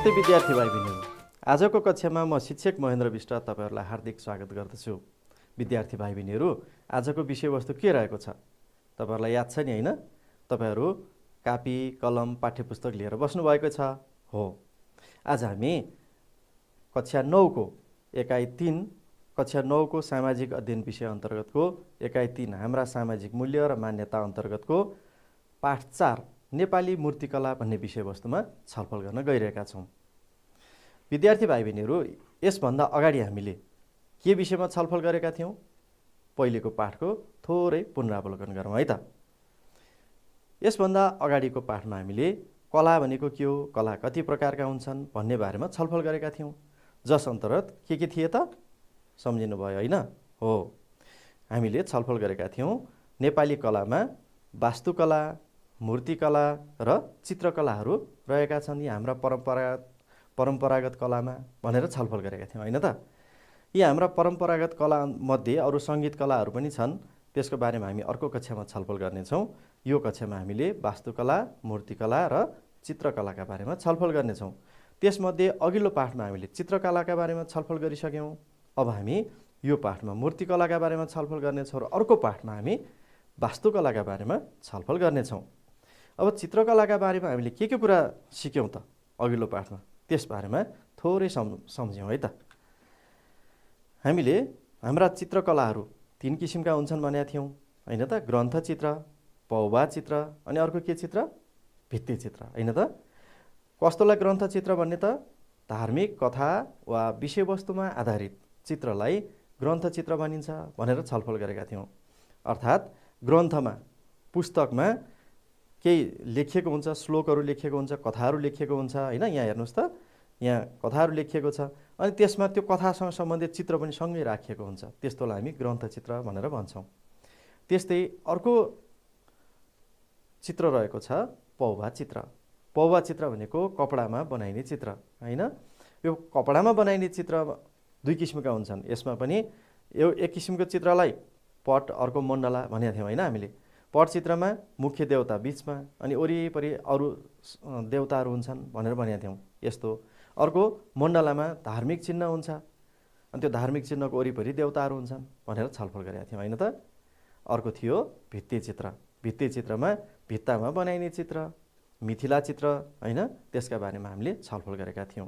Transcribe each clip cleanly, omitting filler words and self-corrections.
नमस्ते विद्यार्थी भाइ बहिनीहरू। आजको कक्षामा म शिक्षक महेन्द्र विष्ट तपाईहरुलाई हार्दिक स्वागत गर्दछु। विद्यार्थी भाइ बहिनीहरू, आजको विषयवस्तु के रहेको छ तपाईहरुलाई याद छ नि हैन? तपाईहरु कापी, कलम, पाठ्यपुस्तक लिएर बस्नु भएको छ हो। आज हामी कक्षा 9 को एकाइ 3 कक्षा 9 को सामाजिक अध्ययन विषय अन्तर्गतको एकाइ 3 हाम्रा सामाजिक मूल्य र मान्यता अन्तर्गतको पाठ 4 नेपाली मूर्तिकला भन्ने विषयवस्तुमा छलफल गर्न गइरहेका छौं। विद्यार्थी भाइ बहिनीहरू, यसभन्दा अगाडि हामीले के विषयमा छलफल गरेका थियौं? पहिलेको पाठको थोरै पुनरावलोकन गरौँ है त। यसभन्दा अगाडिको पाठमा हामीले कला भनेको के हो, कला कति प्रकारका हुन्छन् भन्ने बारेमा छलफल गरेका थियौं। जस अन्तर्गत के थिए त? सम्झिनु भयो हैन? हो, हामीले छलफल गरेका थियौं नेपाली कलामा वास्तुकला, मूर्तिकला र चित्रकलाहरू रहेका छन्। यी हाम्रा परम्परागत कलामा भनेर छलफल गरेका थियौं हैन त। यी हाम्रा परम्परागत कला मध्ये अरु संगीत कलाहरू पनि छन्। त्यसको बारेमा हामी अर्को कक्षामा छलफल गर्नेछौं। यो कक्षामा हामीले वास्तुकला, मूर्तिकला र चित्रकलाका बारेमा छलफल गर्नेछौं। त्यसमध्ये अघिल्लो पाठमा हामीले चित्रकलाका बारेमा छलफल गरिसक्यौं। अब हामी यो पाठमा मूर्तिकलाका बारेमा छलफल गर्नेछौं र अर्को पाठमा हामी वास्तुकलाका बारेमा छलफल गर्नेछौं। अब चित्रकलाका बारेमा हामीले के कुरा सिक्यौं त अघिल्लो पाठमा, त्यस बारेमा थोरै सम्झ्यौं है त। हामीले हाम्रा चित्रकलाहरू 3 किसिमका हुन्छन् भनेका थियौं हैन त? ग्रन्थ चित्र, पौभा चित्र अनि अर्को के चित्र? भित्ति चित्र हैन त? कस्तोलाई ग्रन्थ चित्र भन्ने त? धार्मिक कथा वा विषयवस्तुमा आधारित चित्रलाई ग्रन्थ चित्र भनिन्छ भनेर छलफल गरेका थियौं। अर्थात् ग्रन्थमा, पुस्तकमा केही लेखिएको हुन्छ, श्लोकहरू लेखिएको हुन्छ, कथाहरू लेखिएको हुन्छ हैन? यहाँ हेर्नुस् त, यहाँ कथाहरू लेखिएको छ अनि त्यसमा त्यो कथासँग सम्बन्धित चित्र पनि सँगै राखिएको हुन्छ। त्यस्तोलाई हामी ग्रन्थ चित्र भनेर भन्छौं। त्यस्तै अर्को चित्र रहेको छ पौभा चित्र। पौभा चित्र भनेको कपडामा बनाइने चित्र हैन? यो कपडामा बनाइने चित्र 2 किसिमका हुन्छन्। यसमा पनि एक किसिमको चित्रलाई पट, अर्को मण्डला भनेका थियौं हैन हामीले? पट चित्रमा मुख्य देवता बीचमा अनि वरिपरि अरु देवताहरू हुन्छन् भनेर भनेका थियौं। यस्तो अर्को मण्डलामा धार्मिक चिन्ह हुन्छ अनि त्यो धार्मिक चिन्हको वरिपरि देवताहरू हुन्छन् भनेर छलफल गरेका थियौं हैन त? अर्को थियो भित्ति चित्र। भित्ति चित्रमा भित्तामा बनाइने चित्र, मिथिला चित्र हैन? त्यसका बारेमा हामीले छलफल गरेका थियौं।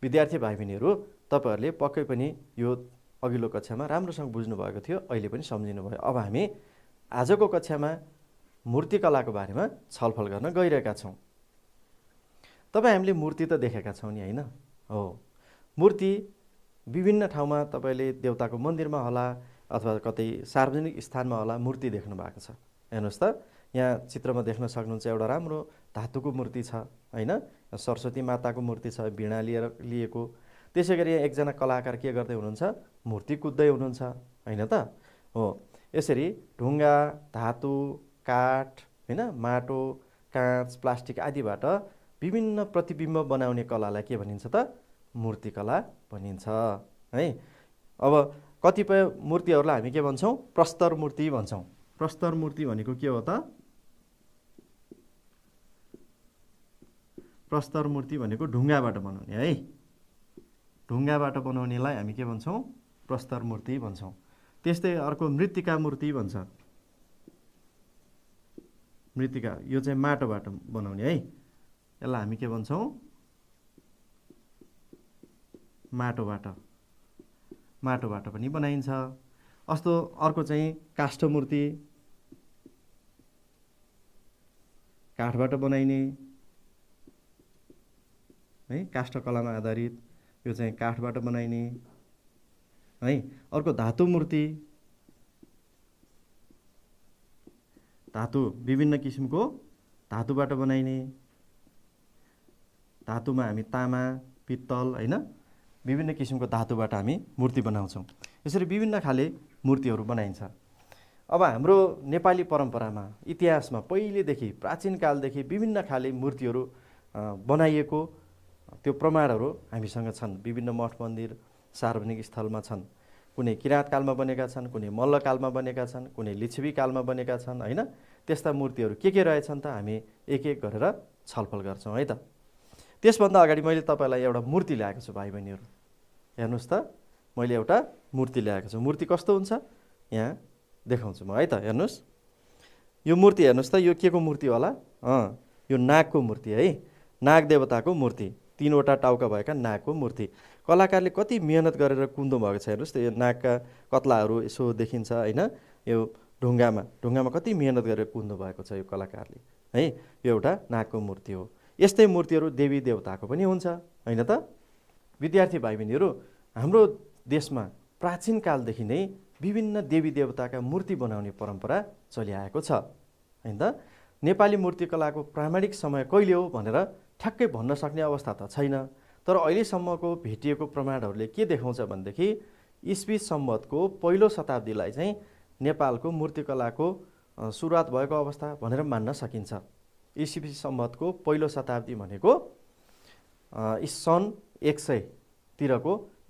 विद्यार्थी भाइ बहिनीहरू, तपाईहरुले पक्कै पनि यो अघिल्लो कक्षामा राम्रोसँग बुझ्नु भएको थियो, अहिले पनि सम्झिनु भयो। अब हामी आजको कक्षामा मूर्तिकलाको बारेमा छलफल गर्न गइरहेका छौं। तपाई हामीले मूर्ति त देखेका छौं नि हैन? हो, मूर्ति विभिन्न ठाउँमा तपाईले देवताको मन्दिरमा होला अथवा कतै सार्वजनिक स्थानमा होला मूर्ति देख्नु भएको छ। हेर्नुस् त, यहाँ चित्रमा देख्न सक्नुहुन्छ एउटा राम्रो धातुको मूर्ति छ हैन? सरस्वती माताको मूर्ति छ, वीणा लिएको। त्यसैगरी एकजना कलाकार के गर्दै हुनुहुन्छ? मूर्ति कुद्दै हुनुहुन्छ हैन त? हो, यसरी ढुङ्गा, धातु, काठ हैन, माटो, काँच, प्लास्टिक आदिबाट विभिन्न प्रतिबिम्ब बनाउने कलालाई के भनिन्छ त? मूर्तिकला भनिन्छ है। अब कतिपय मूर्तिहरूलाई हामी के भन्छौं? प्रस्तर मूर्ति भन्छौं। प्रस्तर मूर्ति भनेको के हो त? प्रस्तर मूर्ति भनेको ढुङ्गाबाट बनाउने है। ढुङ्गाबाट बनाउनेलाई हामी के भन्छौं? प्रस्तर मूर्ति भन्छौं। त्यस्तै अर्को मृत्तिका मूर्ति भन्छ। मृत्तिका, यो चाहिँ माटोबाट बनाउने है। यसलाई हामी के भन्छौं? माटोबाट पनि बनाइन्छ। अस्तो अर्को चाहिँ काष्ठ मूर्ति, काठबाट बनाइने है, काष्ठ कलामा आधारित, यो चाहिँ काठबाट बनाइने है। अर्को धातु मूर्ति, धातु विभिन्न किसिमको धातुबाट बनाइने। धातुमा हामी तामा, पित्तल हैन, विभिन्न किसिमको धातुबाट हामी मूर्ति बनाउँछौं। यसरी विभिन्न खाले मूर्तिहरू बनाइन्छ। अब हाम्रो नेपाली परम्परामा, इतिहासमा पहिलेदेखि, प्राचीन कालदेखि विभिन्न खाले मूर्तिहरू बनाइएको त्यो प्रमाणहरू हामीसँग छन्। विभिन्न मठ मन्दिर, सार्वजनिक स्थलमा छन्। कुनै किराँत कालमा बनेका छन्, कुनै मल्ल कालमा बनेका छन्, कुनै लिच्छवी कालमा बनेका छन् हैन? त्यस्ता मूर्तिहरू के रहेछन् त? हामी एक एक गरेर छलफल गर्छौं है त। त्यसभन्दा अगाडि मैले तपाईँलाई एउटा मूर्ति ल्याएको छु भाइ बहिनीहरू। हेर्नुहोस् त, मैले एउटा मूर्ति ल्याएको छु। मूर्ति कस्तो हुन्छ यहाँ देखाउँछु म है त। हेर्नुहोस् यो मूर्ति हेर्नुहोस् त, यो के को मूर्ति होला? यो नागको मूर्ति है, नाग देवताको मूर्ति, 3वटा टाउका भएका नागको मूर्ति। कलाकारले कति मेहनत गरेर कुन्दो भएको छ हेर्नुहोस् त। यो नागका कत्लाहरू यसो देखिन्छ होइन, यो ढुङ्गामा कति मेहनत गरेर कुन्दो भएको छ यो कलाकारले है। यो एउटा नागको मूर्ति हो। यस्तै मूर्तिहरू देवी देवताको पनि हुन्छ होइन त। विद्यार्थी भाइ बहिनीहरू, हाम्रो देशमा प्राचीन कालदेखि नै विभिन्न देवी देवताका मूर्ति बनाउने परम्परा चलिआएको छ होइन त। नेपाली मूर्तिकलाको प्रामाणिक समय कहिले हो भनेर ठ्याक्कै भन्न सक्ने अवस्था त छैन। तर अहिलेसम्मको भेटिएको प्रमाणहरूले के देखाउँछ भनेदेखि ईस्वी सम्वतको पहिलो शताब्दीलाई चाहिँ नेपालको मूर्तिकलाको सुरुवात भएको अवस्था भनेर मान्न सकिन्छ। ईस्वी सम्वतको पहिलो शताब्दी भनेको सन्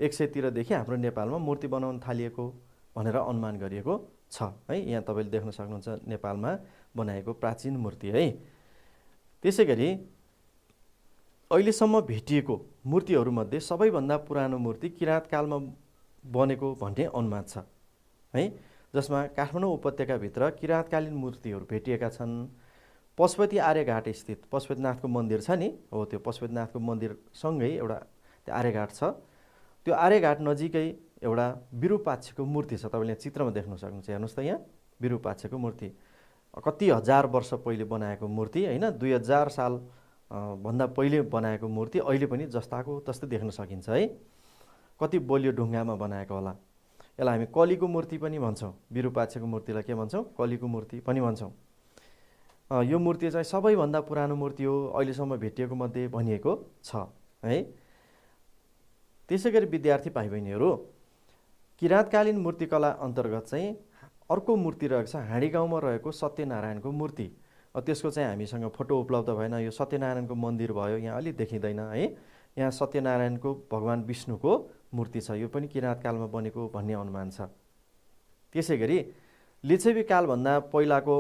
100तिरदेखि हाम्रो नेपालमा मूर्ति बनाउन थालिएको भनेर अनुमान गरिएको छ है। यहाँ तपाईँले देख्न सक्नुहुन्छ नेपालमा बनाएको प्राचीन मूर्ति है। त्यसै गरी अहिलेसम्म भेटिएको मूर्तिहरूमध्ये सबैभन्दा पुरानो मूर्ति किराँतकालमा बनेको भन्ने अनुमान छ है, जसमा काठमाडौँ उपत्यकाभित्र किराँतकालीन मूर्तिहरू भेटिएका छन्। पशुपति आर्यघाट स्थित पशुपतिनाथको मन्दिर छ नि, हो त्यो पशुपतिनाथको मन्दिरसँगै एउटा त्यो आर्यघाट छ। त्यो आर्यघाट नजिकै एउटा विरूपाक्षको मूर्ति छ, तपाईँले यहाँ चित्रमा देख्न सक्नुहुन्छ। हेर्नुहोस् त यहाँ विरूपाक्षको मूर्ति कति हजार वर्ष पहिले बनाएको मूर्ति होइन, 2000 साल भन्दा पहिले बनाएको मूर्ति अहिले पनि जस्ताको तस्तै देख्न सकिन्छ है। कति बलियो ढुङ्गामा बनाएको होला। यसलाई हामी कलीको मूर्ति पनि भन्छौँ। विरूपाक्षको मूर्तिलाई के भन्छौँ? कलीको मूर्ति पनि भन्छौँ। यो मूर्ति चाहिँ सबैभन्दा पुरानो मूर्ति हो अहिलेसम्म भेटिएको मध्ये भनिएको छ है। त्यसै गरी विद्यार्थी भाइ बहिनीहरू, किराँतकालीन मूर्तिकला अन्तर्गत चाहिँ अर्को मूर्ति रहेको छ हाँडी गाउँमा रहेको सत्यनारायणको मूर्ति। त्यसको चाहिँ हामीसँग फोटो उपलब्ध भएन। यो सत्यनारायणको मन्दिर भयो, यहाँ अलि देखिँदैन है। यहाँ सत्यनारायणको भगवान् विष्णुको मूर्ति छ, यो पनि किराँतकालमा बनेको भन्ने अनुमान छ। त्यसै गरी लिच्छवी कालभन्दा पहिलाको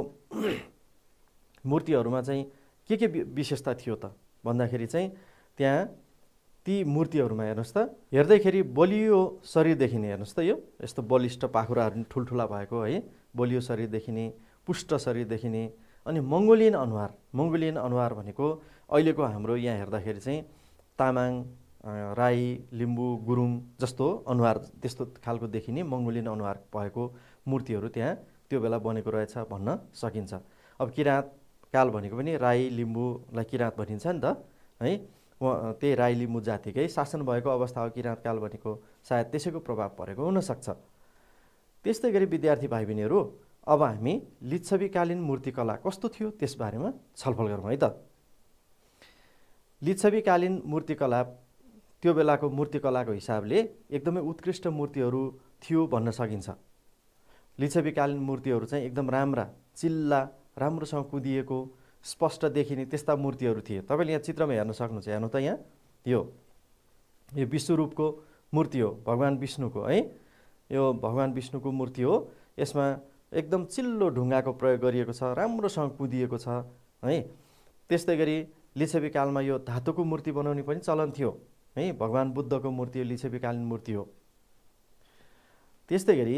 मूर्तिहरूमा चाहिँ के विशेषता थियो त भन्दाखेरि चाहिँ त्यहाँ ती मूर्तिहरूमा हेर्नुहोस् त, हेर्दैखेरि बलियो शरीर देखिने। हेर्नुहोस् त, यो यस्तो बलिष्ठ पाखुराहरू ठुल्ठुला भएको है, बलियो शरीर देखिने, पुष्ट शरीर देखिने। अनि मङ्गोलियन अनुहार भनेको अहिलेको हाम्रो यहाँ हेर्दाखेरि चाहिँ तामाङ, राई, लिम्बू, गुरुङ जस्तो अनुहार त्यस्तो खालको देखिने मङ्गोलियन अनुहार भएको मूर्तिहरू त्यहाँ त्यो बेला बनेको रहेछ भन्न सकिन्छ। अब किराँत काल भनेको पनि राई लिम्बूलाई किराँत भनिन्छ नि त है। त्यही राई लिम्बू जातिकै शासन भएको अवस्था हो किराँतकाल भनेको, सायद त्यसैको प्रभाव परेको हुनसक्छ। त्यस्तै गरी विद्यार्थी भाइ बहिनीहरू, अब हामी लिच्छवीकालीन मूर्तिकला कस्तो थियो त्यसबारेमा छलफल गरौँ है त। लिच्छवीकालीन मूर्तिकला त्यो बेलाको मूर्तिकलाको हिसाबले एकदमै उत्कृष्ट मूर्तिहरू थियो भन्न सकिन्छ। लिच्छवीकालीन मूर्तिहरू चाहिँ एकदम राम्रा, चिल्ला, राम्रोसँग कुदिएको, स्पष्ट देखिने त्यस्ता मूर्तिहरू थिए। तपाईँले यहाँ चित्रमा हेर्न सक्नुहुन्छ। हेर्नु त यहाँ यो विश्वरूपको मूर्ति हो, भगवान् विष्णुको है। यो भगवान् विष्णुको मूर्ति हो। यसमा एकदम चिल्लो ढुङ्गाको प्रयोग गरिएको छ, राम्रोसँग कुदिएको छ है। त्यस्तै गरी लिच्छवीकालमा यो धातुको मूर्ति बनाउने पनि चलन थियो है। भगवान् बुद्धको मूर्ति यो लिच्छवीकालीन मूर्ति हो। त्यस्तै गरी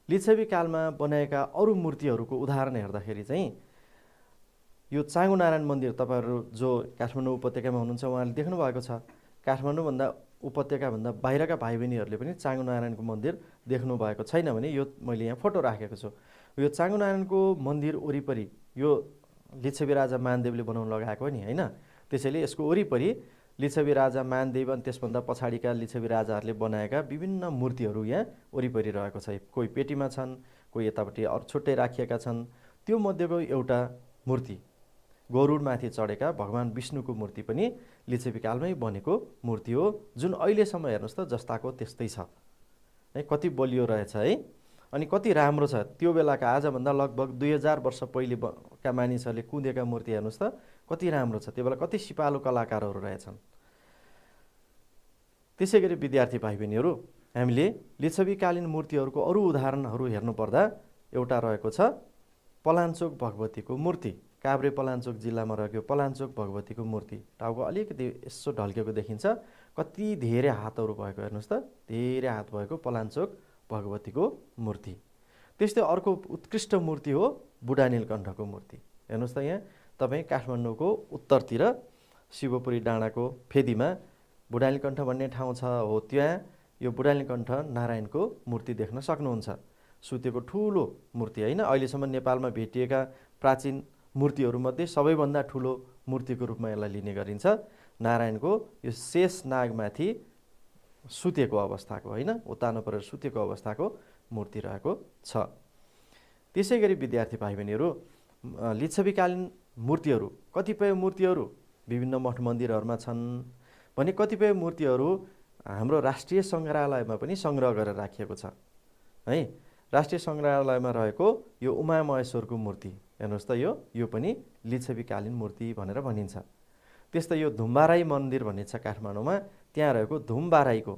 लिच्छवीकालमा बनाएका अरू मूर्तिहरूको उदाहरण हेर्दाखेरि चाहिँ यो चाँगुनारायण मन्दिर, तपाईँहरू जो काठमाडौँ उपत्यकामा हुनुहुन्छ उहाँले देख्नु भएको छ। काठमाडौँभन्दा उपत्यकाभन्दा बाहिरका भाइ बहिनीहरूले पनि चाँगुनारायणको मन्दिर देख्नु भएको छैन भने यो मैले यहाँ फोटो राखेको छु। यो चाँगुनारायणको मन्दिर वरिपरि यो लिच्छवी राजा मानदेवले बनाउन लगाएको नि होइन। त्यसैले यसको वरिपरि लिच्छवी राजा मानदेव अनि त्यसभन्दा पछाडिका लिच्छवी राजाहरूले बनाएका विभिन्न मूर्तिहरू यहाँ वरिपरि रहेको छ। कोही पेटीमा छन्, कोही यतापट्टि अरू छुट्टै राखिएका छन्। त्यो मध्येको एउटा मूर्ति गरुडमाथि चढेका भगवान् विष्णुको मूर्ति पनि लिच्छवीकालमै बनेको मूर्ति हो, जुन अहिलेसम्म हेर्नुहोस् त जस्ताको त्यस्तै छ है। कति बलियो रहेछ है, अनि कति राम्रो छ। त्यो बेलाका आजभन्दा लगभग 2000 वर्ष पहिलेका मानिसहरूले कुदेका मूर्ति हेर्नुहोस् त कति राम्रो छ। त्यो बेला कति सिपालु कलाकारहरू रहेछन्। त्यसै गरी विद्यार्थी भाइ बहिनीहरू, हामीले लिच्छवीकालीन मूर्तिहरूको अरू उदाहरणहरू हेर्नुपर्दा एउटा रहेको छ पलाञ्चोक भगवतीको मूर्ति। काभ्रे पलाञ्चोक जिल्लामा रहेको पलाञ्चोक भगवतीको मूर्ति टाउको अलिकति यसो ढल्केको देखिन्छ, कति धेरै हातहरू भएको हेर्नुहोस् त, धेरै हात भएको पलाञ्चोक भगवतीको मूर्ति। त्यस्तै अर्को उत्कृष्ट मूर्ति हो बुढा नीलकण्ठको मूर्ति। हेर्नुहोस् त, यहाँ तपाईँ काठमाडौँको उत्तरतिर शिवपुरी डाँडाको फेदीमा बुढा नीलकण्ठ भन्ने ठाउँ छ, हो त्यहाँ यो बुढा नीलकण्ठ नारायणको मूर्ति देख्न सक्नुहुन्छ। सुतेको ठुलो मूर्ति होइन, अहिलेसम्म नेपालमा भेटिएका प्राचीन मूर्तिहरूमध्ये सबैभन्दा ठुलो मूर्तिको रूपमा यसलाई लिने गरिन्छ। नारायणको यो शेष नागमाथि सुतेको अवस्थाको होइन, उत्तानो परेर सुतेको अवस्थाको मूर्ति रहेको छ। त्यसै गरी विद्यार्थी भाइ बहिनीहरू, लिच्छवीकालीन मूर्तिहरू, कतिपय मूर्तिहरू विभिन्न मठ मन्दिरहरूमा छन् भने कतिपय मूर्तिहरू हाम्रो राष्ट्रिय सङ्ग्रहालयमा पनि सङ्ग्रह गरेर राखिएको छ है। राष्ट्रिय सङ्ग्रहालयमा रहेको यो उमामहेश्वरको मूर्ति हेर्नुहोस् त, यो पनि लिच्छवीकालीन मूर्ति भनेर भनिन्छ। त्यस्तै यो धुमबाराई मन्दिर भन्ने छ काठमाडौँमा, त्यहाँ रहेको धुमबाराईको,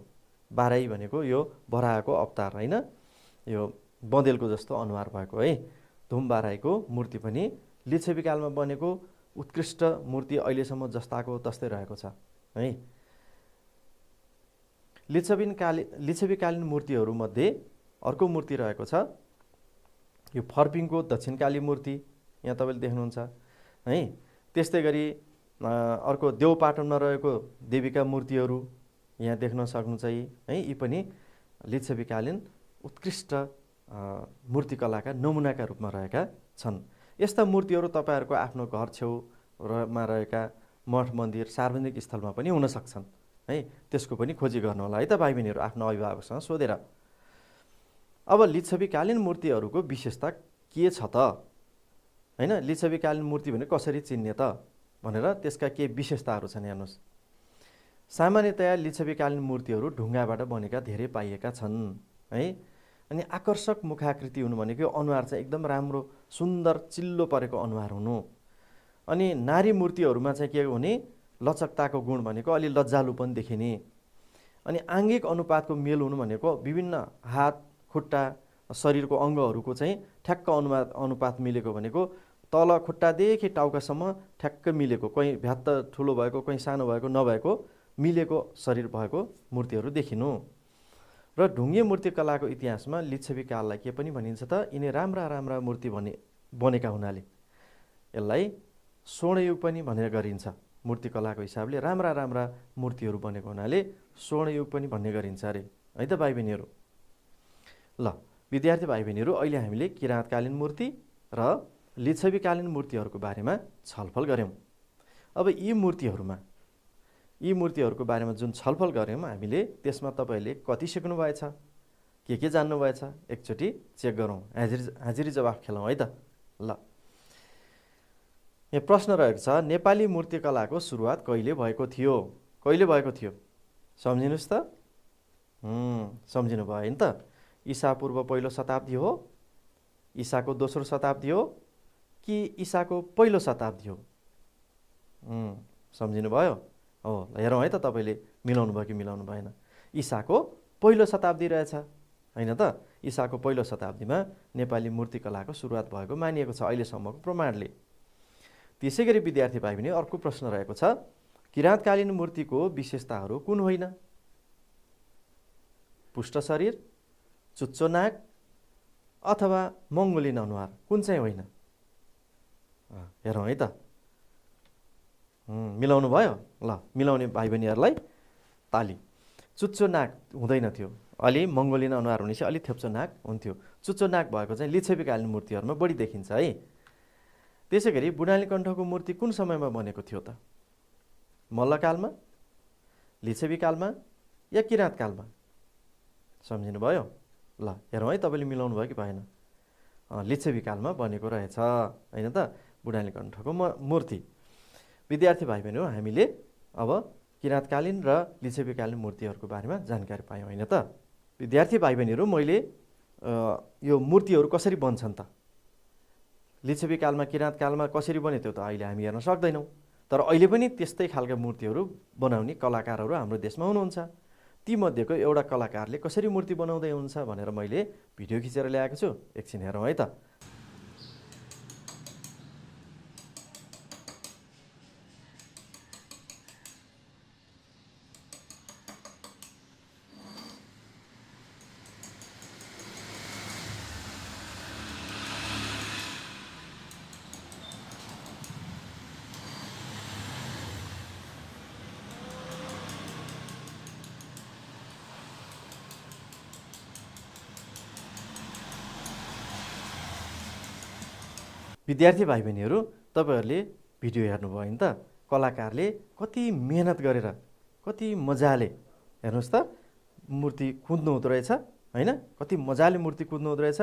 बाराई भनेको यो बराहको अवतार होइन, यो बँदेलको जस्तो अनुहार भएको है, धुमबाराईको मूर्ति पनि लिच्छवीकालमा बनेको उत्कृष्ट मूर्ति अहिलेसम्म जस्ताको तस्तै रहेको छ है। लिच्छवीकालीन मूर्तिहरूमध्ये अर्को मूर्ति रहेको छ यो फर्पिङको दक्षिणकाली मूर्ति, यहाँ तपाईँले देख्नुहुन्छ है। त्यस्तै गरी अर्को देवपाटनमा रहेको देवीका मूर्तिहरू यहाँ देख्न सक्नुहुन्छ है। यी पनि लिच्छवीकालीन उत्कृष्ट मूर्तिकलाका नमुनाका रूपमा रहेका छन्। यस्ता मूर्तिहरू तपाईँहरूको आफ्नो घर छेउमा रहेका मठ मन्दिर सार्वजनिक स्थलमा पनि हुन सक्छन् है। त्यसको पनि खोजी गर्नु होला है त भाइ बहिनीहरू, आफ्नो अभिभावकसँग सोधेर। अब लिच्छवीकालीन मूर्तिहरूको विशेषता के छ त होइन, लिच्छवीकालीन मूर्ति भने कसरी चिन्ने त भनेर त्यसका के विशेषताहरू छन् हेर्नुहोस्। सामान्यतया लिच्छवीकालीन मूर्तिहरू ढुङ्गाबाट बनेका धेरै पाइएका छन् है। अनि आकर्षक मुखाकृति हुनु भनेको अनुहार चाहिँ एकदम राम्रो सुन्दर चिल्लो परेको अनुहार हुनु। अनि नारी मूर्तिहरूमा चाहिँ के हुने, लचकताको गुण भनेको अलि लज्जालु पनि देखिने। अनि आङ्गिक अनुपातको मेल हुनु भनेको विभिन्न हात खुट्टा शरीरको अङ्गहरूको चाहिँ ठ्याक्क अनुपात मिलेको भनेको तल खुट्टादेखि टाउकासम्म ठ्याक्क मिलेको, कहीँ भ्यात्त ठुलो भएको कहीँ सानो भएको नभएको मिलेको शरीर भएको मूर्तिहरू देखिनु। र ढुङ्गे मूर्तिकलाको इतिहासमा लिच्छवीकाललाई के पनि भनिन्छ त, यिनी राम्रा राम्रा मूर्ति बनेका हुनाले यसलाई स्वर्णयुग पनि भनेर गरिन्छ। मूर्तिकलाको हिसाबले राम्रा राम्रा मूर्तिहरू बनेको हुनाले स्वर्णयुग पनि भन्ने गरिन्छ अरे है त भाइ बहिनीहरू। ल विद्यार्थी भाइ बहिनीहरू, अहिले हामीले किराँतकालीन मूर्ति र लिच्छवीकालीन मूर्तिहरूको बारेमा छलफल गऱ्यौँ। अब यी मूर्तिहरूको बारेमा जुन छलफल गऱ्यौँ हामीले, त्यसमा तपाईँले कति सिक्नु भएछ, के जान्नुभएछ, एकचोटि चेक गरौँ, हाजिरी जवाफ खेलौँ है त। ल यहाँ प्रश्न रहेको छ, नेपाली मूर्तिकलाको सुरुवात कहिले भएको थियो? कहिले भएको थियो सम्झिनुहोस् त। सम्झिनु भयो होइन त। ईसापूर्व पहिलो शताब्दी हो, ईसाको दोस्रो शताब्दी हो कि ईसाको पहिलो शताब्दी हो? सम्झिनु भयो हो। हेरौँ है त तपाईँले मिलाउनु भयो कि मिलाउनु भएन। ईसाको पहिलो शताब्दी रहेछ होइन त। ईसाको पहिलो शताब्दीमा नेपाली मूर्तिकलाको सुरुवात भएको मानिएको छ अहिलेसम्मको प्रमाणले। त्यसै गरी विद्यार्थी भाइ बहिनी, अर्को प्रश्न रहेको छ, किराँतकालीन मूर्तिको विशेषताहरू कुन होइन? पुष्ट शरीर, चुच्चो नाक अथवा मङ्गोलियन अनुहार, कुन चाहिँ होइन? हेरौँ है त। मिलाउनु भयो? ल मिलाउने भाइ बहिनीहरूलाई ताली। चुच्चो नाक हुँदैन थियो, अलि मङ्गोलियन अनुहार हुनेछ, अलि थेप्चो नाक हुन्थ्यो। चुच्चो नाक भएको चाहिँ लिच्छवीकालीन मूर्तिहरूमा बढी देखिन्छ है। त्यसै गरी बुढा नीलकण्ठको मूर्ति कुन समयमा बनेको थियो त? मल्लकालमा, लिच्छवीकालमा या किराँतकालमा? सम्झिनु भयो? ल हेरौँ है तपाईँले मिलाउनु भयो कि भएन। लिच्छवीकालमा बनेको रहेछ होइन त बुढा नीलकण्ठको मूर्ति। विद्यार्थी भाइ बहिनीहरू, हामीले अब किराँतकालीन र लिच्छवीकालीन मूर्तिहरूको बारेमा जानकारी पायौँ होइन त। विद्यार्थी भाइ बहिनीहरू, मैले यो मूर्तिहरू कसरी बन्छन् त, लिच्छवीकालमा किराँतकालमा कसरी बने त्यो त अहिले हामी हेर्न सक्दैनौँ। तर अहिले पनि त्यस्तै खालका मूर्तिहरू बनाउने कलाकारहरू हाम्रो देशमा हुनुहुन्छ। तीमध्येको एउटा कलाकारले कसरी मूर्ति बनाउँदै हुन्छ भनेर मैले भिडियो खिचेर ल्याएको छु, एकछिन हेरौँ है त। विद्यार्थी भाइ बहिनीहरू, तपाईँहरूले भिडियो हेर्नुभयो नि त, कलाकारले कति मेहनत गरेर कति मजाले हेर्नुहोस् त मूर्ति कुद्नु हुँदो रहेछ होइन, कति मजाले मूर्ति कुद्नु हुँदो रहेछ,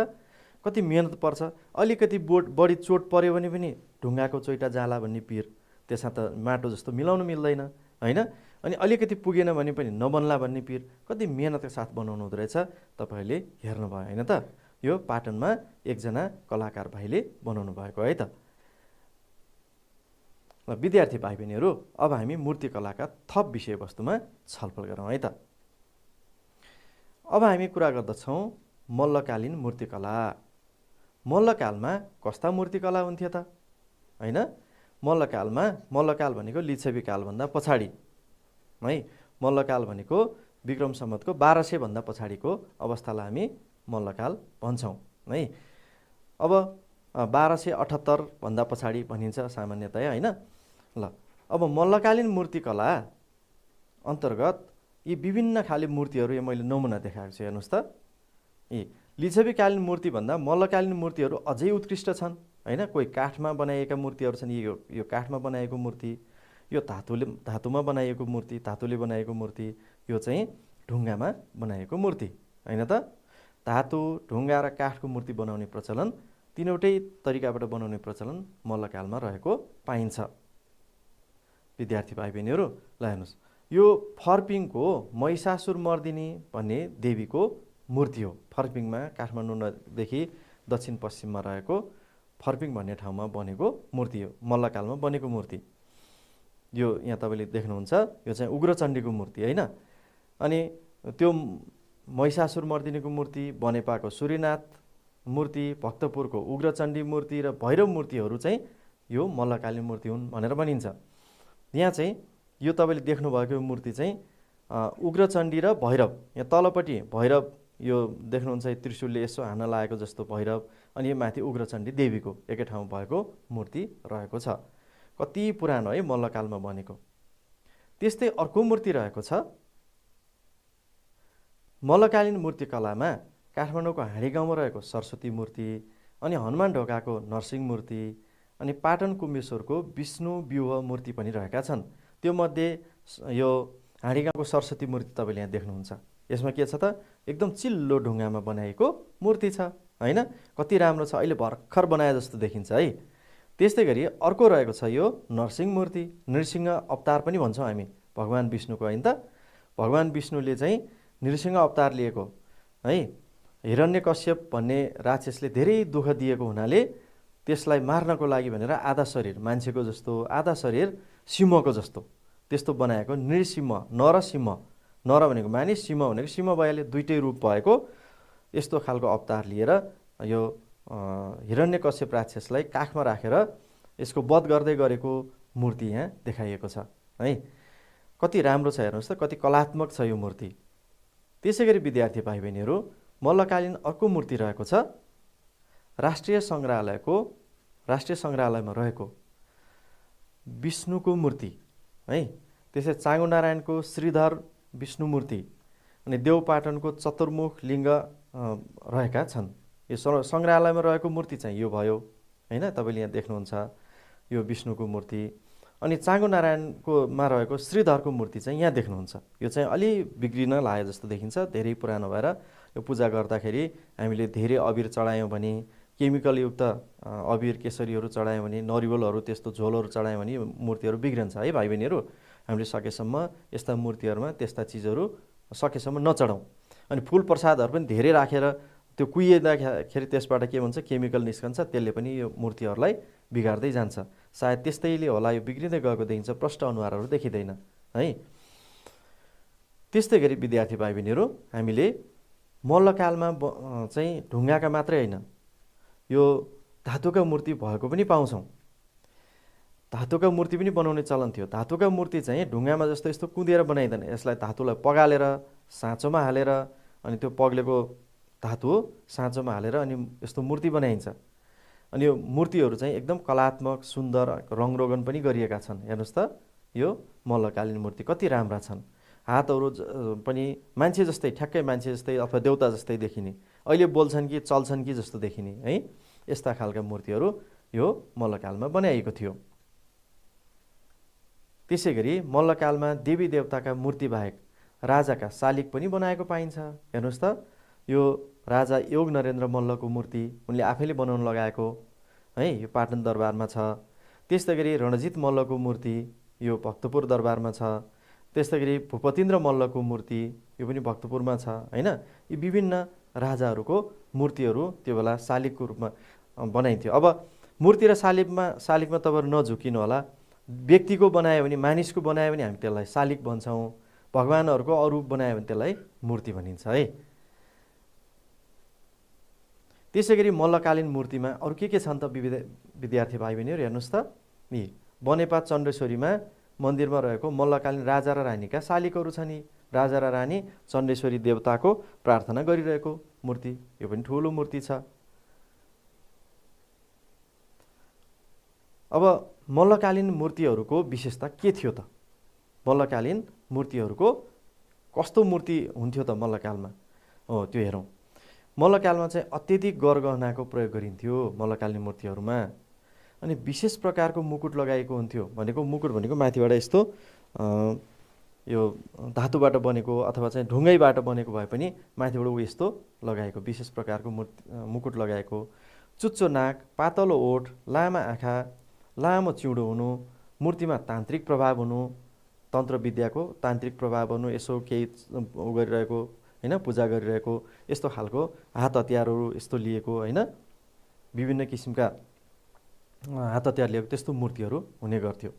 कति मेहनत पर्छ। अलिकति बढी चोट पऱ्यो भने पनि ढुङ्गाको चोइटा जाला भन्ने पिर, त्यसमा त माटो जस्तो मिलाउनु मिल्दैन होइन। अनि अलिकति पुगेन भने पनि नबन्ला भन्ने पिर, कति मेहनतका साथ बनाउनु हुँदो रहेछ। तपाईँहरूले हेर्नुभयो होइन त, यो पाटनमा एकजना कलाकार भाइले बनाउनु भएको है त। ल विद्यार्थी भाइ बहिनीहरू, अब हामी मूर्तिकलाका थप विषयवस्तुमा छलफल गरौँ है त। अब हामी कुरा गर्दछौँ मल्लकालीन मूर्तिकला। मल्लकालमा कस्ता मूर्तिकला हुन्थ्यो त होइन। मल्लकाल भनेको लिच्छवी कालभन्दा पछाडि है। मल्लकाल भनेको विक्रम सम्वतको 1200 भन्दा पछाडिको अवस्थालाई हामी मल्लकाल भन्छौँ है। अब 1278 भन्दा पछाडि भनिन्छ सामान्यतया होइन। ल अब मल्लकालीन मूर्तिकला अन्तर्गत यी विभिन्न खाले मूर्तिहरू यो मैले नमुना देखाएको छु हेर्नुहोस् त। यी लिच्छवीकालीन मूर्तिभन्दा मल्लकालीन मूर्तिहरू अझै उत्कृष्ट छन् होइन। कोही काठमा बनाइएका मूर्तिहरू छन्, यो काठमा बनाएको मूर्ति, यो धातुमा बनाइएको मूर्ति, धातुले बनाएको मूर्ति, यो चाहिँ ढुङ्गामा बनाएको मूर्ति होइन त। धातु, ढुङ्गा र काठको मूर्ति बनाउने प्रचलन, तीनवटै तरिकाबाट बनाउने प्रचलन मल्लकालमा रहेको पाइन्छ। विद्यार्थी भाइ बहिनीहरू, ल हेर्नुहोस्, यो फर्पिङको महिषासुरमर्दिनी भन्ने देवीको मूर्ति हो। फर्पिङमा काठमाडौँदेखि दक्षिण पश्चिममा रहेको फर्पिङ भन्ने ठाउँमा बनेको मूर्ति हो, मल्लकालमा बनेको मूर्ति। यो यहाँ तपाईँले देख्नुहुन्छ, यो चाहिँ उग्रचण्डीको मूर्ति होइन। अनि त्यो महिषासुरमर्दिनीको मूर्ति, बनेपाको सूर्यनाथ मूर्ति, भक्तपुरको उग्रचण्डी मूर्ति र भैरव मूर्तिहरू चाहिँ यो मल्लकालीन मूर्ति हुन् भनेर भनिन्छ। यहाँ चाहिँ यो तपाईँले देख्नुभएको मूर्ति चाहिँ उग्रचण्डी र भैरव, यहाँ तलपट्टि भैरव यो देख्नुहुन्छ, त्रिशूलले यसो हान्न लागेको जस्तो भैरव, अनि यो माथि उग्रचण्डी देवीको एकै ठाउँ भएको मूर्ति रहेको छ। कति पुरानो है मल्लकालमा बनेको। त्यस्तै अर्को मूर्ति रहेको छ मल्लकालीन मूर्तिकलामा, काठमाडौँको हाँडी गाउँमा रहेको सरस्वती मूर्ति, अनि हनुमान ढोकाको नरसिंह मूर्ति, अनि पाटन कुम्बेश्वरको विष्णु व्यूह मूर्ति पनि रहेका छन्। त्यो मध्ये यो हाँडी गाउँको सरस्वती मूर्ति तपाईँले यहाँ देख्नुहुन्छ। यसमा के छ त, एकदम चिल्लो ढुङ्गामा बनाएको मूर्ति छ होइन। कति राम्रो छ, अहिले भर्खर बनाए जस्तो देखिन्छ है। त्यस्तै गरी अर्को रहेको छ यो नरसिंह मूर्ति, नृसिंह अवतार पनि भन्छौँ हामी भगवान् विष्णुको होइन त। भगवान् विष्णुले चाहिँ नृसिंह अवतार लिएको है। हिरण्यकश्यप भन्ने राक्षसले धेरै दुःख दिएको हुनाले त्यसलाई मार्नको लागि भनेर आधा शरीर मान्छेको जस्तो, आधा शरीर सिंहको जस्तो त्यस्तो बनाएको नृसिंह, नरसिंह, नर भनेको मानिस, सिंह भनेको सिंह भइहाल्यो, दुइटै रूप भएको यस्तो खालको अवतार लिएर यो हिरण्यकश्यप राक्षसलाई काखमा राखेर यसको वध गर्दै गरेको मूर्ति यहाँ देखाइएको छ है। कति राम्रो छ हेर्नुहोस् त, कति कलात्मक छ यो मूर्ति। त्यसै गरी विद्यार्थी भाइ बहिनीहरू, मल्लकालीन अर्को मूर्ति रहेको छ राष्ट्रिय सङ्ग्रहालयमा रहेको विष्णुको मूर्ति है। त्यसै चाँगुनारायणको श्रीधर विष्णु मूर्ति, अनि देवपाटनको चतुर्मुख लिङ्ग रहेका छन्। यो सङ्ग्रहालयमा रहेको मूर्ति चाहिँ यो भयो होइन। तपाईँले यहाँ देख्नुहुन्छ यो विष्णुको मूर्ति, अनि चाँगुनारायणकोमा रहेको श्रीधरको मूर्ति चाहिँ यहाँ देख्नुहुन्छ। यो चाहिँ अलि बिग्रिन लागे जस्तो देखिन्छ, धेरै पुरानो भएर यो पूजा गर्दाखेरि हामीले धेरै अबिर चढायौँ भने, केमिकलयुक्त अबिर केसरीहरू चढायौँ भने, नरिवलहरू त्यस्तो झोलहरू चढायौँ भने मूर्तिहरू बिग्रन्छ है भाइ बहिनीहरू। हामीले सकेसम्म यस्ता मूर्तिहरूमा त्यस्ता चिजहरू सकेसम्म नचढाउँ। अनि फुल प्रसादहरू पनि धेरै राखेर त्यो कुहिँदाखेरि त्यसबाट के भन्छ, केमिकल निस्कन्छ, त्यसले पनि यो मूर्तिहरूलाई बिगार्दै जान्छ। सायद त्यस्तैले होला यो बिग्रिँदै गएको देखिन्छ, प्रष्ट अनुहारहरू देखिँदैन है। त्यस्तै गरी विद्यार्थी भाइ बहिनीहरू, हामीले मल्लकालमा चाहिँ ढुङ्गाका मात्रै होइन, यो धातुका मूर्ति भएको पनि पाउँछौँ। धातुका मूर्ति पनि बनाउने चलन थियो। धातुका मूर्ति चाहिँ ढुङ्गामा जस्तो यस्तो कुदेर बनाइँदैन, यसलाई धातुलाई पगालेर साँचोमा हालेर, अनि त्यो पग्लेको धातु साँचोमा हालेर अनि यस्तो मूर्ति बनाइन्छ। अनि यो मूर्तिहरू चाहिँ एकदम कलात्मक, सुन्दर, रङरोगन पनि गरिएका छन्। हेर्नुहोस् त, यो मल्लकालीन मूर्ति कति राम्रा छन्। हातहरू पनि मान्छे जस्तै, ठ्याक्कै मान्छे जस्तै अथवा देउता जस्तै देखिने, अहिले बोल्छन् कि चल्छन् कि जस्तो देखिने है। यस्ता खालका मूर्तिहरू यो मल्लकालमा बनाइएको थियो। त्यसै गरी मल्लकालमा देवी देवताका मूर्ति बाहेक राजाका शालिग पनि बनाएको पाइन्छ। हेर्नुहोस् त, यो राजा योग नरेन्द्र मल्लको मूर्ति उनले आफैले बनाउन लगाएको है, यो पाटन दरबारमा छ। त्यस्तै गरी रणजित मल्लको मूर्ति यो भक्तपुर दरबारमा छ। त्यस्तै गरी भूपतिन्द्र मल्लको मूर्ति यो पनि भक्तपुरमा छ हैन। यी विभिन्न राजाहरूको मूर्तिहरू त्यो बेला शालिगको रूपमा बनाइन्थ्यो। अब मूर्ति र शालिगमा तपाईँहरू नझुकिनु होला। व्यक्तिको बनायो भने, मानिसको बनायो भने हामी त्यसलाई शालिग भन्छौँ, भगवानहरूको अरू बनायो भने त्यसलाई मूर्ति भनिन्छ है। त्यसै गरी मल्लकालीन मूर्तिमा अरू के छन् त विद्यार्थी भाइ बहिनीहरू? हेर्नुहोस् त, यी बनेपा चण्डेश्वरीमा मन्दिरमा रहेको मल्लकालीन राजा र रानीका शालिगहरू छन्। यी राजा र रानी चण्डेश्वरी देवताको प्रार्थना गरिरहेको मूर्ति, यो पनि ठुलो मूर्ति छ। अब मल्लकालीन मूर्तिहरूको विशेषता के थियो त? मल्लकालीन मूर्तिहरूको कस्तो मूर्ति हुन्थ्यो त मल्लकालमा? हो, त्यो हेरौँ। मल्लकालमा चाहिँ अत्यधिक गरगहनाको प्रयोग गरिन्थ्यो मल्लकालीन मूर्तिहरूमा। अनि विशेष प्रकारको मुकुट लगाएको हुन्थ्यो। मुकुट भनेको माथिबाट यस्तो यो धातुबाट बनेको अथवा चाहिँ ढुङ्गैबाट बनेको भए पनि माथिबाट यस्तो लगाएको, विशेष प्रकारको मुकुट लगाएको। चुच्चो नाक, पातलो ओठ, लामा आँखा, लामो चिउँडो हुनु, मूर्तिमा तान्त्रिक प्रभाव हुनु, तन्त्र विद्याको तान्त्रिक प्रभाव हुनु, यसो केही गरिरहेको हैन, पूजा गरिरहेको, यस्तो खालको हात हतियारहरू यस्तो लिएको हैन, विभिन्न किसिमका हात हतियार लिएको त्यस्तो मूर्तिहरू हुने गर्थ्यो।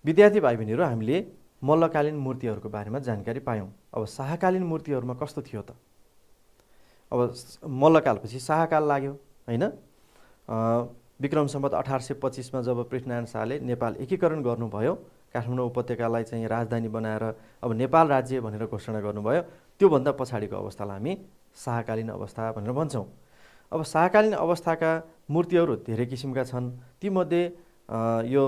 विद्यार्थी भाइ बहिनीहरू, हामीले मल्लकालीन मूर्तिहरूको बारेमा जानकारी पायौँ। अब शाहकालीन मूर्तिहरूमा कस्तो थियो त? अब मल्लकालपछि शाहकाल लाग्यो हैन। विक्रम सम्वत 1825मा जब पृथ्वीनारायण शाहले नेपाल एकीकरण गर्नुभयो, काठमाडौँ उपत्यकालाई चाहिँ राजधानी बनाएर अब नेपाल राज्य भनेर घोषणा गर्नुभयो, त्योभन्दा पछाडिको अवस्थालाई हामी शाहकालीन अवस्था भनेर भन्छौँ। अब शाहकालीन अवस्थाका मूर्तिहरू धेरै किसिमका छन्। तीमध्ये यो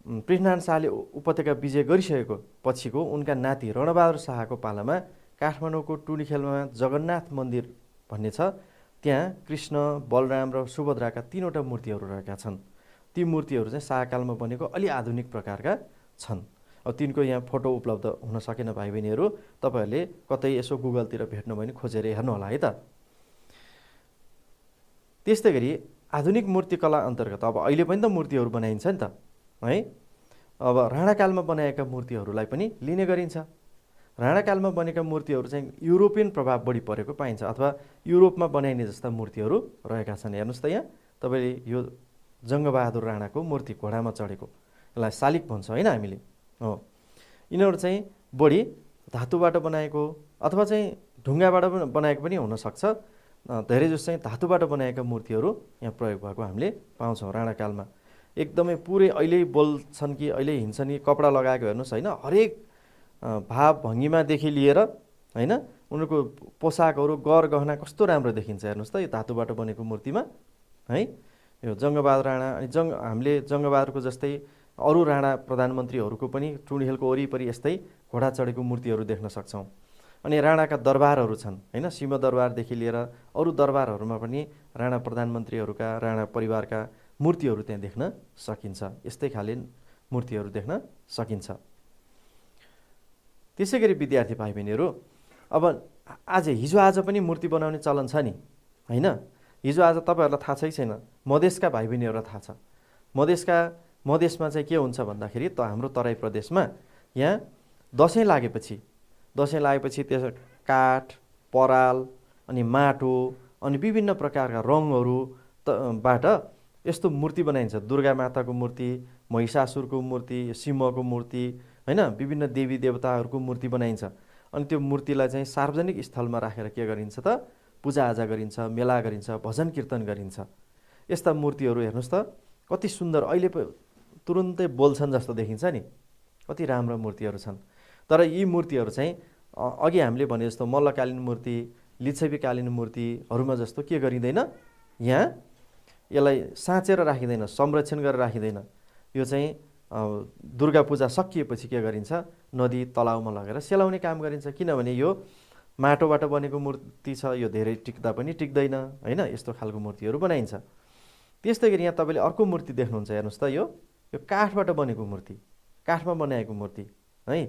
पृथ्वीनारायण शाहले उपत्यका विजय गरिसकेको पछिको उनका नाति रणबहादुर शाहको पालामा काठमाडौँको टुँडिखेलमा जगन्नाथ मन्दिर भन्ने छ। त्यहाँ कृष्ण, बलराम र सुभद्राका 3वटा मूर्तिहरू रहेका छन्। ती मूर्तिहरू चाहिँ शाहकालमा बनेको अलि आधुनिक प्रकारका छन्। अब तिनको यहाँ फोटो उपलब्ध हुन सकेन भाइ बहिनीहरू, तपाईँहरूले कतै यसो गुगलतिर भेट्नु भयो भने खोजेर हेर्नु होला है त। त्यस्तै गरी आधुनिक मूर्तिकला अन्तर्गत अब अहिले पनि त मूर्तिहरू बनाइन्छ नि त है। अब राणाकालमा बनाएका मूर्तिहरूलाई पनि लिने गरिन्छ। राणाकालमा बनेका मूर्तिहरू चाहिँ युरोपियन प्रभाव बढी परेको पाइन्छ अथवा युरोपमा बनाइने जस्ता मूर्तिहरू रहेका छन्। हेर्नुहोस् त, यहाँ तपाईँले यो जङ्गबहादुर राणाको मूर्ति घोडामा चढेको, यसलाई शालिग भन्छ होइन हामीले। हो, यिनीहरू चाहिँ बढी धातुबाट बनाएको अथवा चाहिँ ढुङ्गाबाट बनाएको पनि हुनसक्छ। धेरै जसो चाहिँ धातुबाट बनाएका मूर्तिहरू यहाँ प्रयोग भएको हामीले पाउँछौँ राणाकालमा। एकदमै पुरै अहिले बोल्छन् कि अहिले हिँड्छन् कि कपडा लगाएको हेर्नुहोस् होइन, हरेक भाव भङ्गिमादेखि लिएर होइन, उनीहरूको पोसाकहरू गहना कस्तो राम्रो देखिन्छ। हेर्नुहोस् त, यो धातुबाट बनेको मूर्तिमा है। यो जङ्गबहादुर राणा अनि हामीले जङ्गबहादुरको जस्तै अरू राणा प्रधानमन्त्रीहरूको पनि टुँडिखेलको वरिपरि यस्तै घोडा चढेको मूर्तिहरू देख्न सक्छौँ। अनि राणाका दरबारहरू छन् होइन, सिंहदरबारदेखि लिएर अरू दरबारहरूमा पनि राणा प्रधानमन्त्रीहरूका, राणा परिवारका मूर्तिहरू त्यहाँ देख्न सकिन्छ। यस्तै खाले मूर्तिहरू देख्न सकिन्छ। त्यसै गरी विद्यार्थी भाइ बहिनीहरू, अब हिजोआज पनि मूर्ति बनाउने चलन छ नि होइन। हिजोआज तपाईँहरूलाई थाहा छै छैन, मधेसका भाइ बहिनीहरूलाई थाहा छ। मधेसमा चाहिँ के हुन्छ भन्दाखेरि हाम्रो तराई प्रदेशमा यहाँ दसैँ लागेपछि त्यस काठ, पराल अनि माटो अनि विभिन्न प्रकारका रङहरू बाट यस्तो मूर्ति बनाइन्छ। दुर्गा माताको मूर्ति, महिषासुरको मूर्ति, सिंहको मूर्ति होइन, विभिन्न देवी देवताहरूको मूर्ति बनाइन्छ। अनि त्यो मूर्तिलाई चाहिँ सार्वजनिक स्थलमा राखेर के गरिन्छ त, पूजाआजा गरिन्छ, मेला गरिन्छ, भजन कीर्तन गरिन्छ। यस्ता मूर्तिहरू हेर्नुहोस् त कति सुन्दर, अहिले तुरुन्तै बोल्छन् जस्तो देखिन्छ नि, कति राम्रा मूर्तिहरू छन्। तर यी मूर्तिहरू चाहिँ अघि हामीले भने जस्तो मल्लकालीन मूर्ति, लिच्छवीकालीन मूर्तिहरूमा जस्तो के गरिँदैन, यहाँ यसलाई साँचेर राखिँदैन, संरक्षण गरेर राखिँदैन। यो चाहिँ दुर्गा पूजा सकिएपछि के गरिन्छ, नदी तलाउमा लगेर सेलाउने काम गरिन्छ। किनभने यो माटोबाट बनेको मूर्ति छ, यो धेरै टिक्दा पनि टिक्दैन होइन, यस्तो खालको मूर्तिहरू बनाइन्छ। त्यस्तै गरी यहाँ तपाईँले अर्को मूर्ति देख्नुहुन्छ, हेर्नुहोस् त, यो काठबाट बनेको मूर्ति, काठमा बनाएको मूर्ति है।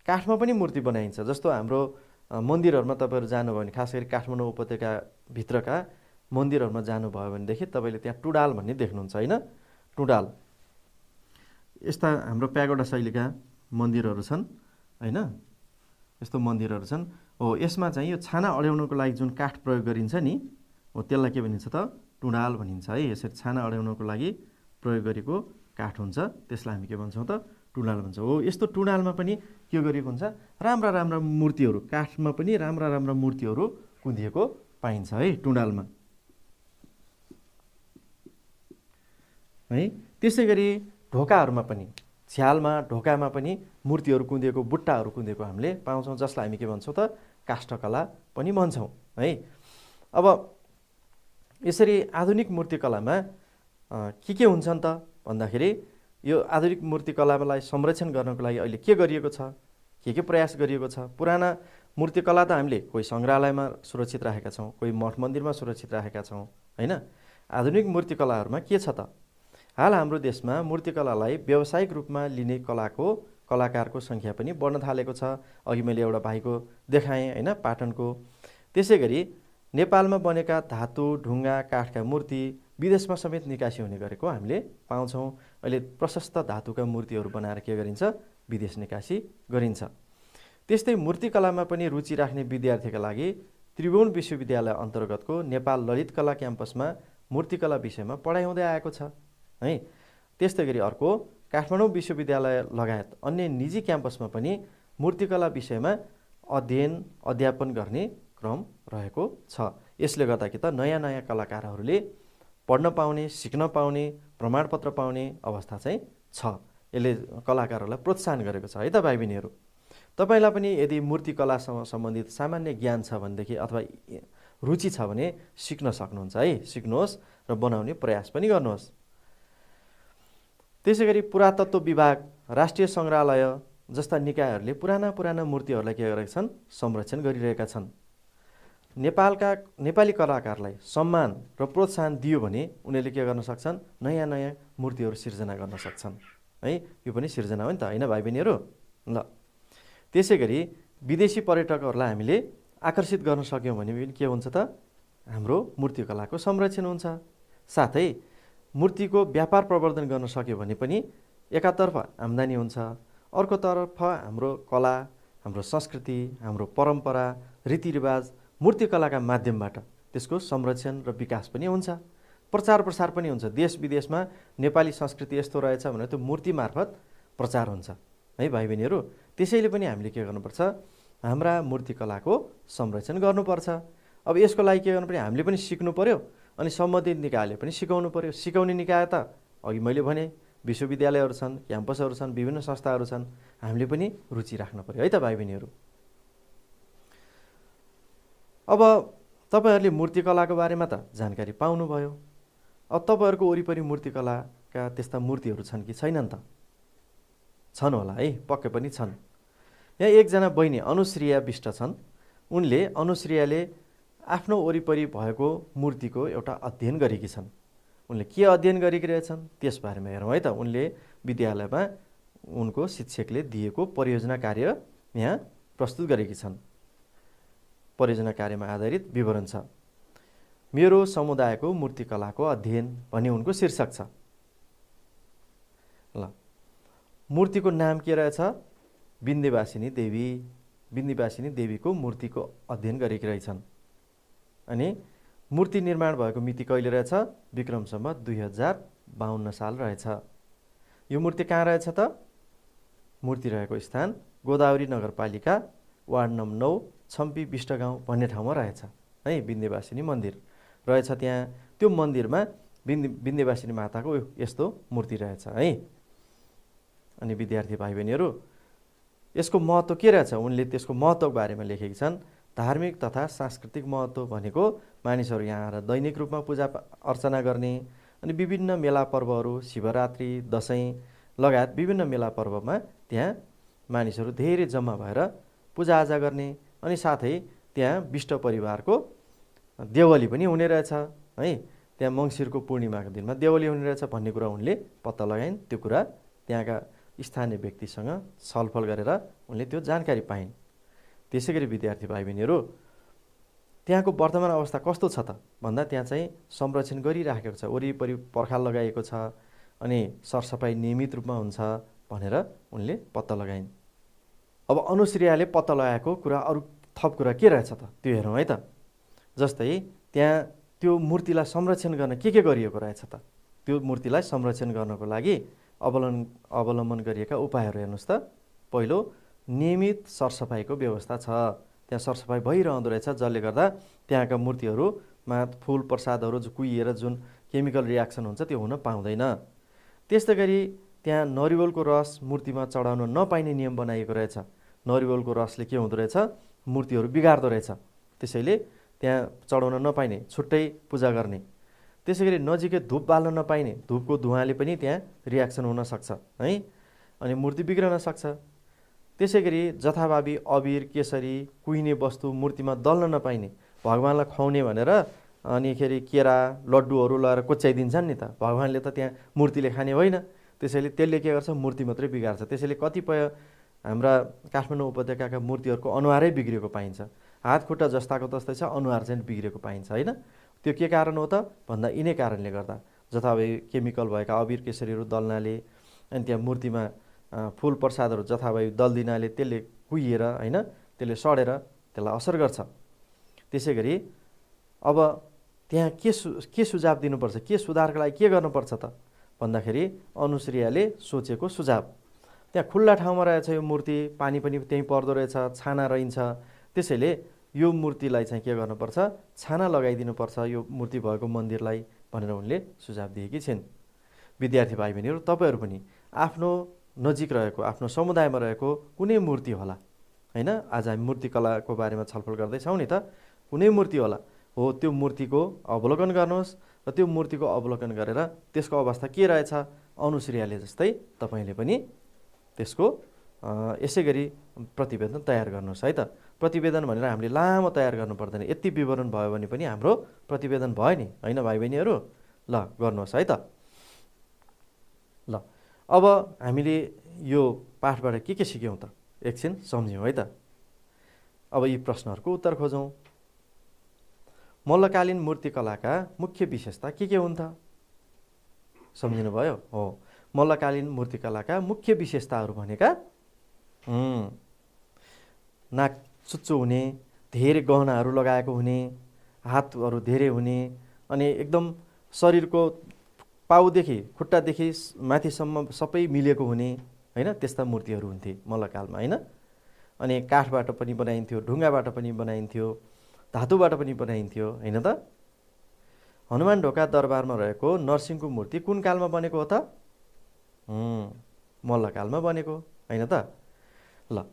काठमा पनि मूर्ति बनाइन्छ। जस्तो हाम्रो मन्दिरहरूमा तपाईँहरू जानुभयो भने, खास गरी काठमाडौँ उपत्यकाभित्रका मन्दिरहरूमा जानुभयो भनेदेखि तपाईँले त्यहाँ टुँडाल भन्ने देख्नुहुन्छ होइन। टुँडाल यस्ता हाम्रो प्यागोडा शैलीका मन्दिरहरू छन् होइन, यस्तो मन्दिरहरू छन् हो। यसमा चाहिँ यो छाना अड्याउनको लागि जुन काठ प्रयोग गरिन्छ नि हो, त्यसलाई के भनिन्छ त, टुँडाल भनिन्छ है। यसरी छाना अड्याउनको लागि प्रयोग गरेको काठ हुन्छ, त्यसलाई हामी के भन्छौँ त, टुँडाल भन्छौँ हो। यस्तो टुँडालमा पनि के गरिएको हुन्छ, राम्रा राम्रा मूर्तिहरू, काठमा पनि राम्रा राम्रा मूर्तिहरू कुँदिएको पाइन्छ है टुँडालमा है। त्यसै गरी ढोकाहरूमा पनि, झ्यालमा ढोकामा पनि मूर्तिहरू कुँदिएको, बुट्टाहरू कुँदिएको हामीले पाउँछौँ, जसलाई हामी के भन्छौँ त, काष्ठकला पनि भन्छौँ है। अब यसरी आधुनिक मूर्तिकलामा के हुन्छन् त भन्दाखेरि, यो आधुनिक मूर्तिकलालाई संरक्षण गर्नको लागि अहिले के गरिएको छ, के प्रयास गरिएको छ। पुराना मूर्तिकला त हामीले कोही सङ्ग्रहालयमा सुरक्षित राखेका छौँ, कोही मठ मन्दिरमा सुरक्षित राखेका छौँ होइन। आधुनिक मूर्तिकलाहरूमा के छ त, हाल हाम्रो देशमा मूर्तिकलालाई व्यावसायिक रूपमा लिने कलाकारको सङ्ख्या पनि बढ्न थालेको छ। अघि मैले एउटा भाइको देखाएँ होइन, पाटनको। त्यसै गरी नेपालमा बनेका धातु, ढुङ्गा, काठका मूर्ति विदेशमा समेत निकासी हुने गरेको हामीले पाउँछौँ। अहिले प्रशस्त धातुका मूर्तिहरू बनाएर के गरिन्छ, विदेश निकासी गरिन्छ। त्यस्तै मूर्तिकलामा पनि रुचि राख्ने विद्यार्थीका लागि त्रिभुवन विश्वविद्यालय अन्तर्गतको नेपाल ललित कला क्याम्पसमा मूर्तिकला विषयमा पढाइ हुँदै आएको छ है। त्यस्तै गरी अर्को काठमाडौँ विश्वविद्यालय लगायत अन्य निजी क्याम्पसमा पनि मूर्तिकला विषयमा अध्ययन अध्यापन गर्ने क्रम रहेको छ। यसले गर्दा कि त नयाँ नयाँ कलाकारहरूले पढ्न पाउने, सिक्न पाउने, प्रमाणपत्र पाउने अवस्था चाहिँ छ। यसले कलाकारहरूलाई प्रोत्साहन गरेको छ है त भाइ बहिनीहरू। तपाईँलाई पनि यदि मूर्तिकलासँग सम्बन्धित सामान्य ज्ञान छ भनेदेखि अथवा रुचि छ भने सिक्न सक्नुहुन्छ है, सिक्नुहोस् र बनाउने प्रयास पनि गर्नुहोस्। त्यसै गरी पुरातत्व विभाग, राष्ट्रिय सङ्ग्रहालय जस्ता निकायहरूले पुराना मूर्तिहरूलाई के गरेका छन्, संरक्षण गरिरहेका छन्। नेपाली कलाकारलाई सम्मान र प्रोत्साहन दियो भने उनीहरूले के गर्न सक्छन्, नयाँ नयाँ मूर्तिहरू सिर्जना गर्न सक्छन् है। यो पनि सिर्जना हो नि त होइन भाइ बहिनीहरू। ल त्यसै गरी विदेशी पर्यटकहरूलाई हामीले आकर्षित गर्न सक्यौँ भने पनि के हुन्छ त, हाम्रो मूर्तिकलाको संरक्षण हुन्छ। साथै मूर्तिको व्यापार प्रवर्धन गर्न सक्यो भने पनि एकातर्फ आम्दानी हुन्छ, अर्कोतर्फ हाम्रो कला, हाम्रो संस्कृति, हाम्रो परम्परा, रीतिरिवाज मूर्तिकलाका माध्यमबाट त्यसको संरक्षण र विकास पनि हुन्छ, प्रचार प्रसार पनि हुन्छ। देश विदेशमा नेपाली संस्कृति यस्तो रहेछ भने त्यो मूर्ति मार्फत प्रचार हुन्छ है भाइ बहिनीहरू। त्यसैले पनि हामीले के गर्नुपर्छ, हाम्रा मूर्तिकलाको संरक्षण गर्नुपर्छ। अब यसको लागि के गर्नु पर्यो, हामीले पनि सिक्नु पर्यो, अनि सम्बन्धित निकायले पनि सिकाउनु पर्यो। सिकाउने निकाय त अघि मैले भने विश्वविद्यालयहरू छन्, क्याम्पसहरू छन्, विभिन्न संस्थाहरू छन्, हामीले पनि रुचि राख्नु पर्यो है त भाइ बहिनीहरू। अब तपाईँहरूले मूर्तिकलाको बारेमा त जानकारी पाउनुभयो। अब तपाईँहरूको वरिपरि मूर्तिकलाका त्यस्ता मूर्तिहरू छन् कि छैनन् त? छन् होला है, पक्कै पनि छन्। यहाँ एकजना बहिनी अनुश्रिया विष्ट छन्। अनुश्रियाले आफ्नो वरिपरि भएको मूर्तिको एउटा अध्ययन गरेकी छन्। उनले के अध्ययन गरेकी रहेछन् त्यसबारेमा हेरौँ है त। उनले विद्यालयमा उनको शिक्षकले दिएको परियोजना कार्य यहाँ प्रस्तुत गरेकी छन्। परियोजना कार्यमा आधारित विवरण छ। मेरो समुदायको मूर्तिकलाको अध्ययन भन्ने उनको शीर्षक छ। ल मूर्तिको नाम के रहेछ, विन्ध्यवासिनी देवी। विन्ध्यवासिनी देवीको मूर्तिको अध्ययन गरेकी रहेछन्। अनि मूर्ति निर्माण भएको मिति कहिले रहेछ, विक्रम सम्वत 2052 साल रहेछ। यो मूर्ति कहाँ रहेछ त? मूर्ति रहेको स्थान गोदावरी नगरपालिका वार्ड नम्बर 9 छम्पी विष्ट गाउँ भन्ने ठाउँमा रहेछ है। विन्ध्यवासिनी मन्दिर रहेछ त्यहाँ। त्यो मन्दिरमा विन्ध्यवासिनी माताको यस्तो मूर्ति रहेछ है। अनि विद्यार्थी भाइ बहिनीहरू, यसको महत्त्व के रहेछ, उनले त्यसको महत्त्वको बारेमा लेखेकी छन्। धार्मिक तथा सांस्कृतिक महत्त्व भनेको मानिसहरू यहाँ आएर दैनिक रूपमा पूजा अर्चना गर्ने, अनि विभिन्न मेला पर्वहरू, शिवरात्रि, दसैँ लगायत विभिन्न मेला पर्वमा त्यहाँ मानिसहरू धेरै जम्मा भएर पूजाआजा गर्ने, अनि साथै त्यहाँ विष्ट परिवारको देवली पनि हुने रहेछ है। त्यहाँ मङ्सिरको पूर्णिमाको दिनमा देउली हुने रहेछ भन्ने कुरा उनले पत्ता लगाइन्। त्यो कुरा त्यहाँका स्थानीय व्यक्तिसँग छलफल गरेर उनले त्यो जानकारी पाइन्। त्यसै गरी विद्यार्थी भाइ बहिनीहरू, त्यहाँको वर्तमान अवस्था कस्तो छ त भन्दा त्यहाँ चाहिँ संरक्षण गरिराखेको छ, वरिपरि पर्खाल लगाइएको छ, अनि सरसफाइ नियमित रूपमा हुन्छ भनेर उनले पत्ता लगाइन्। अब अनुश्रियाले पत्ता लगाएको कुरा अरू थप कुरा के रहेछ त त्यो हेरौँ है त। जस्तै त्यहाँ त्यो मूर्तिलाई संरक्षण गर्न के गरिएको रहेछ त। त्यो मूर्तिलाई संरक्षण गर्नको लागि अवलम्बन गरिएका उपायहरू हेर्नुहोस् त। पहिलो, नियमित सरसफाइको व्यवस्था छ। त्यहाँ सरसफाइ भइरहँदो रहेछ, जसले गर्दा त्यहाँका मूर्तिहरूमा फुल प्रसादहरू कुहिएर जुन केमिकल रियाक्सन हुन्छ त्यो हुन पाउँदैन। त्यस्तै गरी त्यहाँ नरिवलको रस मूर्तिमा चढाउन नपाइने नियम बनाइएको रहेछ। नरिवलको रसले के हुँदो रहेछ, मूर्तिहरू बिगार्दो रहेछ। त्यसैले त्यहाँ चढाउन नपाइने, छुट्टै पूजा गर्ने। त्यसै गरी नजिकै धुप बाल्न नपाइने, धुपको धुवाँले पनि त्यहाँ रियाक्सन हुन सक्छ है, अनि मूर्ति बिग्रन सक्छ। त्यसै गरी जथाभावी अबिर केसरी कुहिने वस्तु मूर्तिमा दल्न नपाइने, भगवान्लाई खुवाउने भनेर अनिखेरि केरा लड्डुहरू लगाएर कोच्याइदिन्छन् नि त, भगवान्ले त त्यहाँ मूर्तिले खाने होइन। त्यसैले त्यसले के गर्छ, मूर्ति मात्रै बिगार्छ। त्यसैले कतिपय हाम्रा काठमाडौँ उपत्यकाका मूर्तिहरूको अनुहारै बिग्रेको पाइन्छ। हात खुट्टा जस्ताको तस्तै छ, अनुहार चाहिँ बिग्रेको पाइन्छ होइन। त्यो के कारण हो त भन्दा यिनै कारणले गर्दा, जथाभावी केमिकल भएका अबिर केसरीहरू दल्नाले, अनि त्यहाँ मूर्तिमा फुल प्रसादहरू जथाभावी दल्दिनाले त्यसले कुहिएर होइन, त्यसले सडेर त्यसलाई असर गर्छ। त्यसै गरी अब त्यहाँ के सुझाव दिनुपर्छ, के सुधारको लागि के गर्नुपर्छ त भन्दाखेरि अनुश्रियाले सोचेको सुझाव, त्यहाँ खुल्ला ठाउँमा रहेछ यो मूर्ति, पानी पनि त्यहीँ पर्दो रहेछ, छाना रहन्छ। त्यसैले यो मूर्तिलाई चाहिँ के गर्नुपर्छ, छाना लगाइदिनुपर्छ यो मूर्ति भएको मन्दिरलाई भनेर उनले सुझाव दिएकी छिन्। विद्यार्थी भाइ बहिनीहरू, तपाईँहरू पनि आफ्नो नजिक रहेको, आफ्नो समुदायमा रहेको कुनै मूर्ति होला होइन, आज हामी मूर्तिकलाको बारेमा छलफल गर्दैछौँ नि त, कुनै मूर्ति होला हो, त्यो मूर्तिको अवलोकन गर्नुहोस् र त्यो मूर्तिको अवलोकन गरेर त्यसको अवस्था के रहेछ, अनुश्रियाले जस्तै तपाईँले पनि त्यसको यसै गरी प्रतिवेदन तयार गर्नुहोस् है त। प्रतिवेदन भनेर हामीले लामो तयार गर्नु पर्दैन, यति विवरण भयो भने पनि हाम्रो प्रतिवेदन भयो नि होइन भाइ बहिनीहरू। ल गर्नुहोस् है त। ल अब हामीले यो पाठबाट के सिक्यौँ त एकछिन सम्झ्यौँ है त। अब यी प्रश्नहरूको उत्तर खोजौँ। मल्लकालीन मूर्तिकलाका मुख्य विशेषता के हुन् त, सम्झिनुभयो हो। मल्लकालीन मूर्तिकलाका मुख्य विशेषताहरू भनेका नाक चुच्चो हुने, धेरै गहनाहरू लगाएको हुने, हातहरू धेरै हुने, अनि एकदम शरीरको पाउदेखि खुट्टादेखि माथिसम्म सबै मिलेको हुने होइन, त्यस्ता मूर्तिहरू हुन्थे मल्लकालमा होइन। अनि काठबाट पनि बनाइन्थ्यो, ढुङ्गाबाट पनि बनाइन्थ्यो, धातुबाट पनि बनाइन्थ्यो होइन त। हनुमान ढोका दरबारमा रहेको नरसिंहको मूर्ति कुन कालमा बनेको हो त, मल्लकालमा बनेको होइन त। ल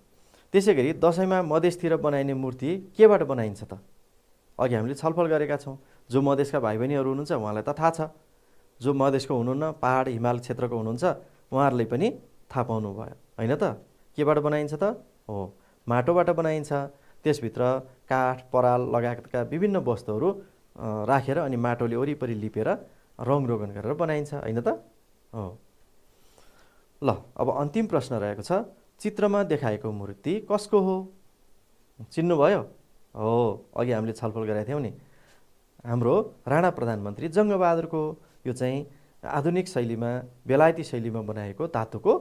त्यसै गरी दसैँमा मधेसतिर बनाइने मूर्ति केबाट बनाइन्छ त, अघि हामीले छलफल गरेका छौँ। जो मधेसका भाइ बहिनीहरू हुनुहुन्छ उहाँलाई त थाहा छ, जो मधेसको हुनुहुन्न, पहाड हिमाल क्षेत्रको हुनुहुन्छ उहाँहरूलाई पनि थाहा पाउनु भयो होइन त। केबाट बनाइन्छ त, हो माटोबाट बनाइन्छ। त्यसभित्र काठ पराल लगायतका विभिन्न वस्तुहरू राखेर अनि माटोले वरिपरि लिपेर रङरोगन गरेर बनाइन्छ होइन त, हो। ल अब अन्तिम प्रश्न रहेको छ, चित्रमा देखाएको मूर्ति कसको हो, चिन्नुभयो हो। अघि हामीले छलफल गरेका थियौँ नि, हाम्रो राणा प्रधानमन्त्री जङ्गबहादुरको। यो चाहिँ आधुनिक शैलीमा, बेलायती शैलीमा बनाएको धातुको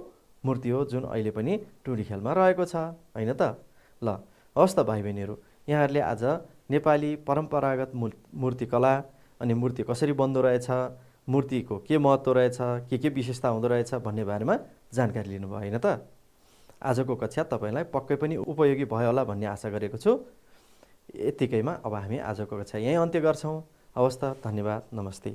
मूर्ति हो, जुन अहिले पनि टुँडिखेलमा रहेको छ होइन त। ल हवस् त भाइ बहिनीहरू, यहाँहरूले आज नेपाली परम्परागत मूर्तिकला अनि मूर्ति कसरी बन्दो रहेछ, मूर्तिको के महत्त्व रहेछ, के विशेषता हुँदो रहेछ भन्ने बारेमा जानकारी लिनुभयो होइन त। आजको कक्षा तपाईँलाई पक्कै पनि उपयोगी भयो होला भन्ने आशा गरेको छु। यतिकैमा अब हामी आजको कक्षा यहीँ अन्त्य गर्छौँ। हवस् त, धन्यवाद, नमस्ते।